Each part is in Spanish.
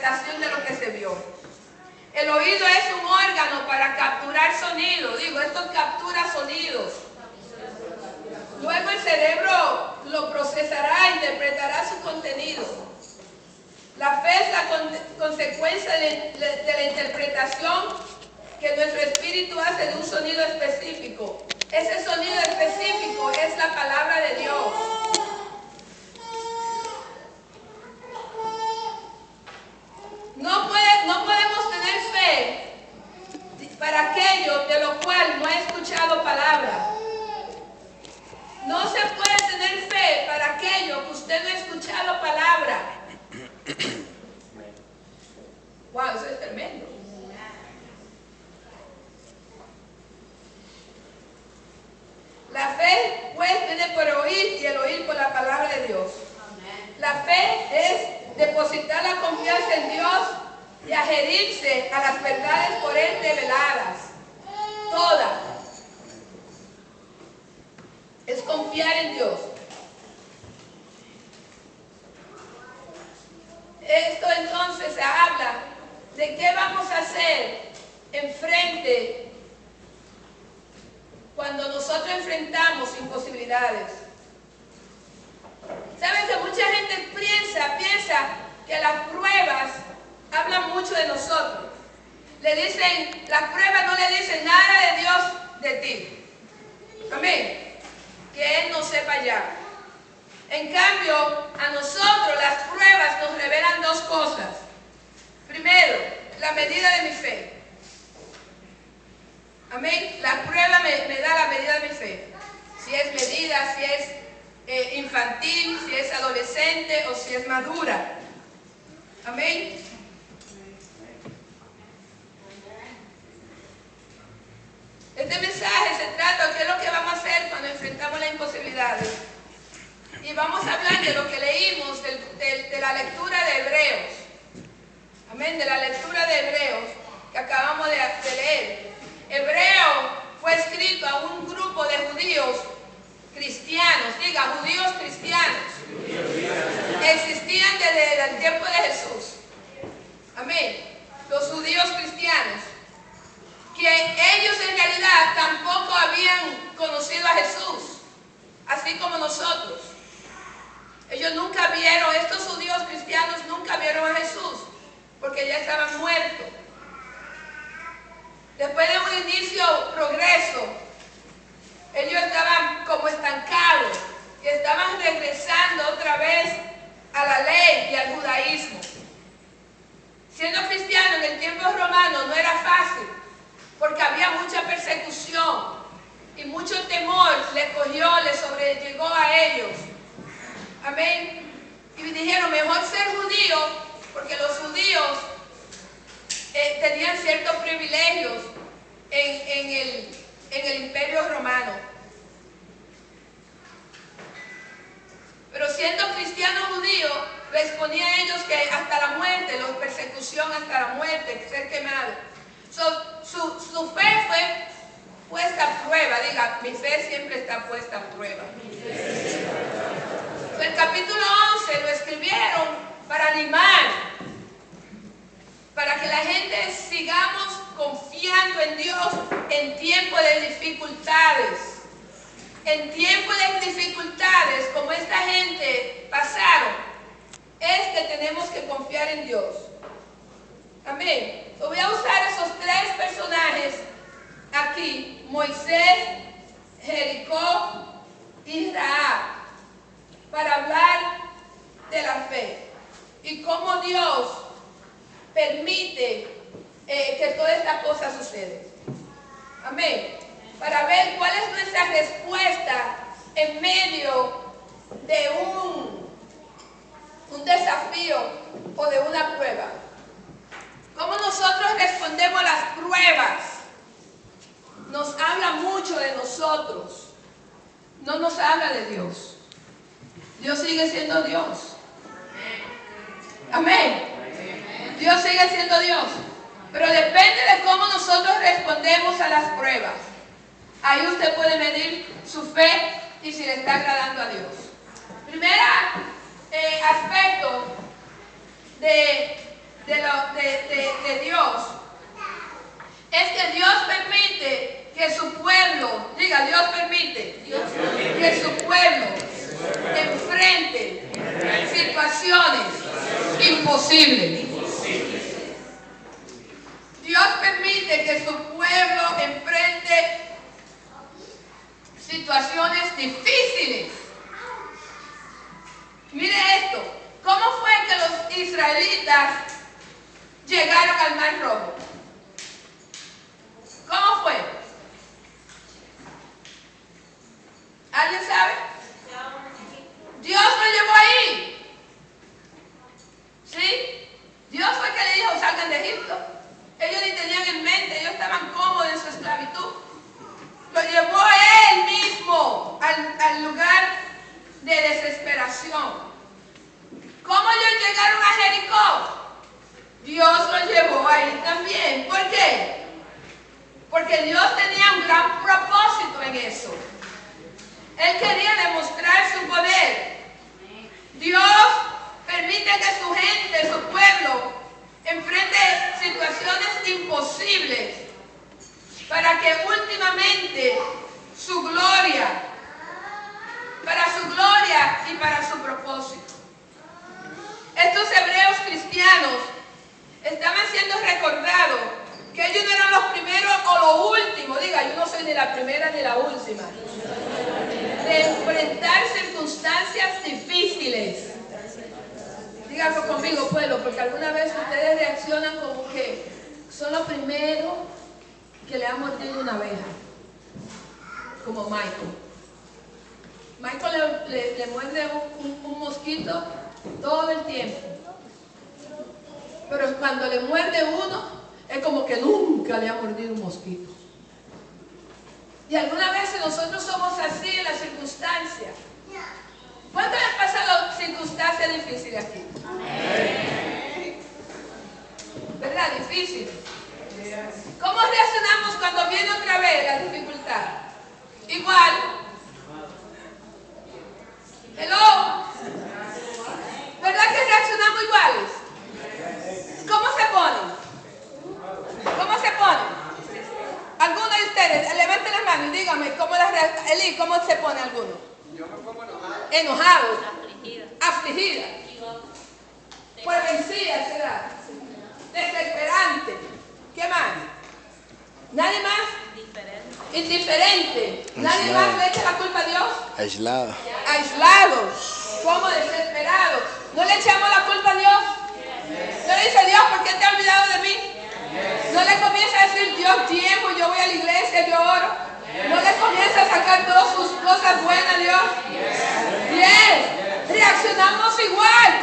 interpretación de lo que se vio. El oído es un órgano para capturar sonido. Digo, esto captura sonidos. Luego el cerebro lo procesará e interpretará su contenido. La fe es la consecuencia de la interpretación que nuestro espíritu hace de un sonido específico. Ese sonido específico es la palabra de Dios. No podemos tener fe para aquello de lo cual no he escuchado palabra. No se puede tener fe para aquello que usted no ha escuchado palabra. Wow, eso es tremendo. La fe, pues, viene por oír y el oír por la palabra de Dios. La fe es depositar la confianza en Dios y adherirse a las verdades por Él reveladas. Todas. Es confiar en Dios. Esto entonces se habla de qué vamos a hacer enfrente cuando nosotros enfrentamos imposibilidades. ¿Saben que mucha gente piensa que las pruebas hablan mucho de nosotros? Le dicen, las pruebas no le dicen nada de Dios de ti. Amén. Que Él no sepa ya. En cambio, a nosotros las pruebas nos revelan dos cosas. Primero, la medida de mi fe. Amén. La prueba me da la medida de mi fe. Si es medida, si es infantil, si es adolescente o si es madura. Amén. Este mensaje se trata de qué es lo que vamos a hacer cuando enfrentamos las imposibilidades. Y vamos a hablar de lo que leímos de la lectura de Hebreos. Amén, de la lectura de Hebreos que acabamos de leer. Hebreo fue escrito a un grupo de judíos cristianos, diga, judíos cristianos, que existían desde el tiempo de Jesús. Amén, los judíos cristianos, que ellos en realidad tampoco habían conocido a Jesús, así como nosotros. Ellos nunca vieron, estos judíos cristianos nunca vieron a Jesús, porque ya estaban muertos. Después de un progreso, ellos estaban como estancados y estaban regresando otra vez a la ley y al judaísmo. Siendo cristiano en el tiempo romano no era fácil, porque había mucha persecución y mucho temor les sobrellegó a ellos. Amén. Y dijeron, mejor ser judío, porque los judíos tenían ciertos privilegios en el imperio romano. Pero siendo cristianos judíos, les ponía a ellos que hasta la muerte, la persecución hasta la muerte, ser quemado. Su fe fue puesta a prueba. Diga, mi fe siempre está puesta a prueba. El capítulo 11 lo escribieron para animar, para que la gente sigamos confiando en Dios en tiempos de dificultades. En tiempos de dificultades, como esta gente pasaron, es que tenemos que confiar en Dios. Amén. Voy a usar esos tres personajes aquí, Moisés, Jericó y Rahab, para hablar de la fe y cómo Dios permite que todas estas cosas sucedan. Amén. Para ver cuál es nuestra respuesta en medio de un desafío o de una prueba. Cómo nosotros respondemos a las pruebas nos habla mucho de nosotros, no nos habla de Dios. Dios sigue siendo Dios. Amén. Dios sigue siendo Dios. Pero depende de cómo nosotros respondemos a las pruebas. Ahí usted puede medir su fe y si le está agradando a Dios. Primer aspecto de de Dios es que Dios permite que su pueblo, diga, Dios permite que su pueblo enfrente situaciones imposibles. Dios permite que su pueblo enfrente situaciones difíciles. Mire esto, ¿cómo fue que los israelitas llegaron al Mar Rojo? ¿Cómo fue? ¿Alguien sabe? Dios lo llevó ahí. ¿Sí? Dios fue el que le dijo, salgan de Egipto. Ellos ni tenían en mente, ellos estaban cómodos en su esclavitud. Lo llevó él mismo al lugar de desesperación. ¿Cómo ellos llegaron a Jericó? Dios lo llevó ahí también. ¿Por qué? Porque Dios tenía un gran propósito en eso. Él quería demostrar su poder. Dios permite que su gente, su pueblo, enfrente situaciones imposibles para que últimamente su gloria, y para su propósito. Estos hebreos cristianos estaban siendo recordados que ellos no eran los primeros o los últimos, diga, yo no soy ni la primera ni la última, de enfrentar circunstancias difíciles. Díganlo conmigo, pueblo, porque alguna vez ustedes reaccionan como que son los primeros que le han mordido una abeja, como Michael. Michael le muerde un mosquito todo el tiempo, pero cuando le muerde uno, es como que nunca le ha mordido un mosquito. Y algunas veces nosotros somos así en las circunstancias. ¿Cuántos han pasado circunstancias difíciles aquí? ¿Verdad? Difíciles. ¿Cómo reaccionamos cuando viene otra vez la dificultad? Igual. Hello. ¿Verdad que reaccionamos iguales? ¿Cómo se ponen? ¿Cómo se ponen? Algunos de ustedes, levanten la mano y díganme cómo Eli, ¿cómo se pone alguno? Yo me pongo enojado. Enojado. Afligida. Pues vencida será. Desesperante. ¿Qué más? ¿Nadie más? Indiferente. ¿Nadie más le echa la culpa a Dios? Aislado. Aislado. Como desesperado. ¿No le echamos la culpa a Dios? ¿No le dice Dios, por qué te has olvidado de mí? ¿No le comienza a decir, Dios, tiempo, yo voy a la iglesia, yo oro? ¿No le comienza a sacar todas sus cosas buenas, Dios? Yes. Reaccionamos igual.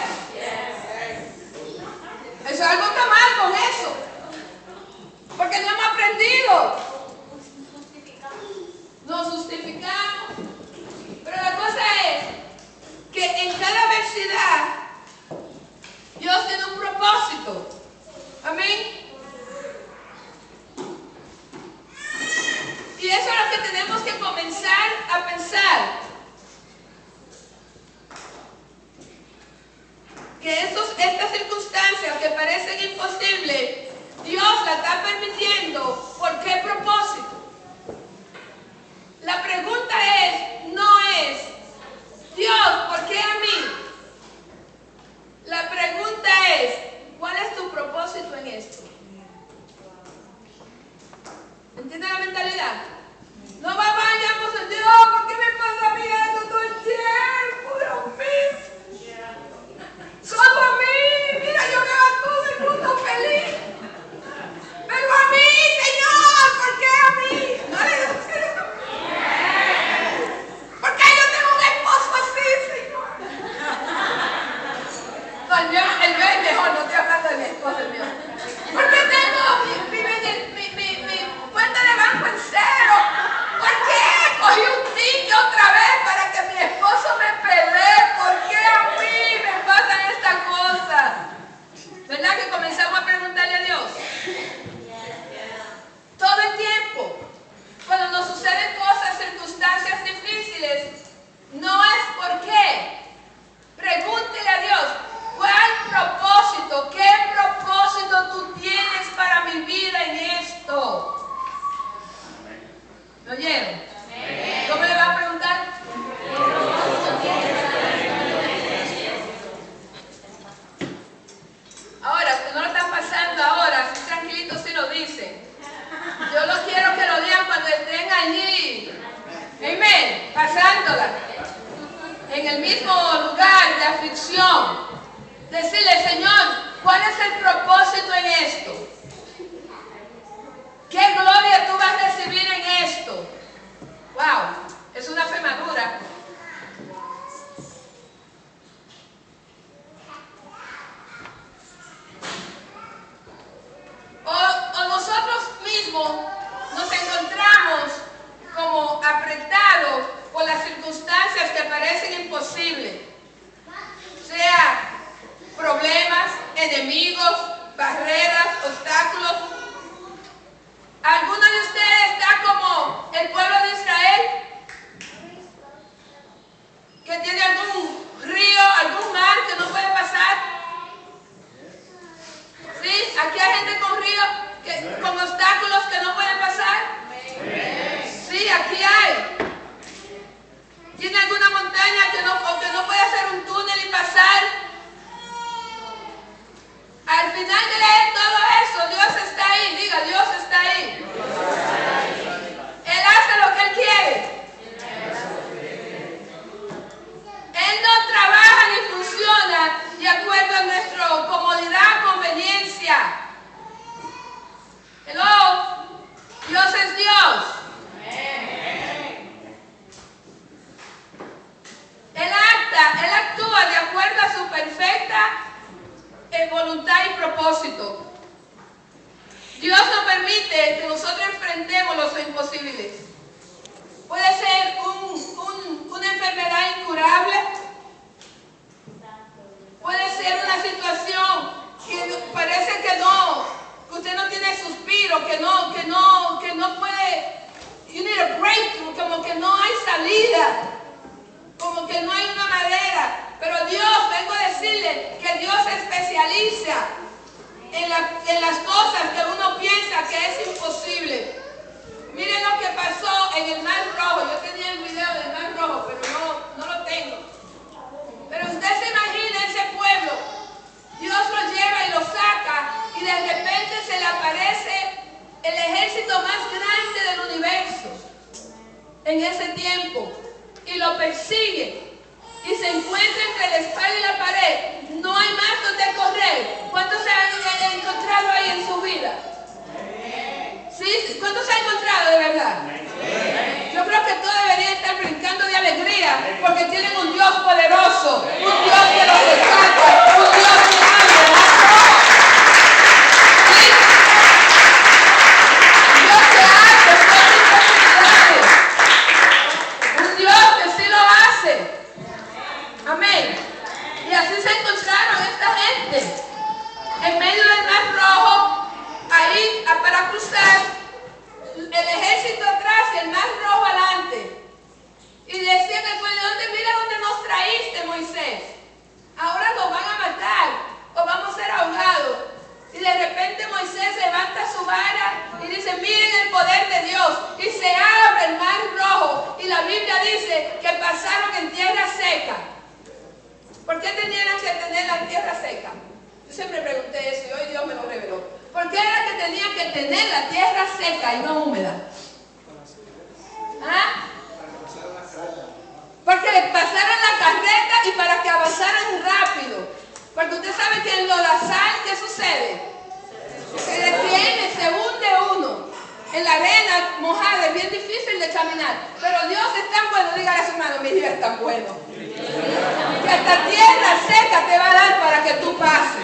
Eso algo está mal con eso. Porque no hemos aprendido. Nos justificamos. Pero la cosa es que en cada adversidad Dios tiene un propósito. Amén. Y eso es lo que tenemos que comenzar a pensar. Que estas circunstancias que parecen imposibles, Dios las está permitiendo. ¿Por qué propósito? La pregunta no es, Dios, ¿por qué a mí? La pregunta es, ¿cuál es tu propósito en esto? ¿Entiende la mentalidad? No vayamos a Dios, ¿por qué me pasa a mí esto todo el tiempo? Dios mío. Solo a mí, mira, yo veo a todo el mundo feliz. Pero a mí, Señor, ¿por qué a mí? No le digo, mismo lugar de aflicción, decirle, Señor, ¿cuál es el propósito en esto? ¿Qué gloria tú vas a recibir en esto? ¡Wow! Es una fe madura. O nosotros mismos nos encontramos como apretados por las circunstancias que parecen imposibles, sea problemas, enemigos, barreras, obstáculos. ¿Alguno de ustedes está como el pueblo de Israel? ¿Que tiene algún río, algún mar que no puede pasar? ¿Sí? ¿Aquí hay gente con ríos, con obstáculos que no pueden pasar? Sí, aquí hay. ¿Tiene alguna montaña que no puede hacer un túnel y pasar? Al final de leer todo eso, Dios está ahí. Diga, Dios está ahí. Él hace lo que Él quiere. Él no trabaja ni funciona de acuerdo a nuestra comodidad, conveniencia. Hello. Dios es Dios. Él actúa de acuerdo a su perfecta voluntad y propósito. Dios nos permite que nosotros enfrentemos los imposibles. Puede ser una enfermedad incurable. Puede ser una situación que parece que usted no tiene suspiro, que no puede. You need a breakthrough, como que no hay salida, como que no hay una manera. Pero Dios, vengo a decirle que Dios se especializa en las cosas que uno piensa que es imposible. Miren lo que pasó en el Mar Rojo. Yo tenía el video del Mar Rojo, pero no lo tengo. Pero usted se imagina ese pueblo. Dios lo lleva y lo saca y de repente se le aparece el ejército más grande del universo en ese tiempo y lo persigue. Y se encuentra entre la espalda y la pared. No hay más donde correr. ¿Cuántos se han encontrado ahí en su vida? ¿Sí? ¿Cuántos se han encontrado de verdad? Yo creo que todos deberían estar brincando de alegría porque tienen un Dios poderoso, un Dios que los rescata, un Dios que ama. ¿Sí? Un Dios que hace cosas imposibles. Un Dios que sí lo hace. Amén. Y así se encontraron esta gente en medio del Mar Rojo, ahí para cruzar, el ejército atrás y el Mar Rojo adelante. Y decían después, ¿de dónde? Mira dónde nos traíste, Moisés. Ahora nos van a matar o vamos a ser ahogados. Y de repente Moisés levanta su vara y dice, miren el poder de Dios. Y se abre el Mar Rojo. Y la Biblia dice que pasaron en tierra seca. ¿Por qué tenían que tener la tierra seca? Yo siempre pregunté eso y hoy Dios me lo reveló. ¿Por qué era que tenían que tener la tierra seca y no húmeda? ¿Ah? Porque pasaran la carreta y para que avanzaran rápido. Porque usted sabe que en lo lodazal, ¿qué sucede? Se detiene, se hunde uno. En la arena mojada es bien difícil de caminar. Pero Dios es tan bueno, dígale a su hermano, mi Dios es tan bueno. Que hasta tierra seca te va a dar para que tú pases.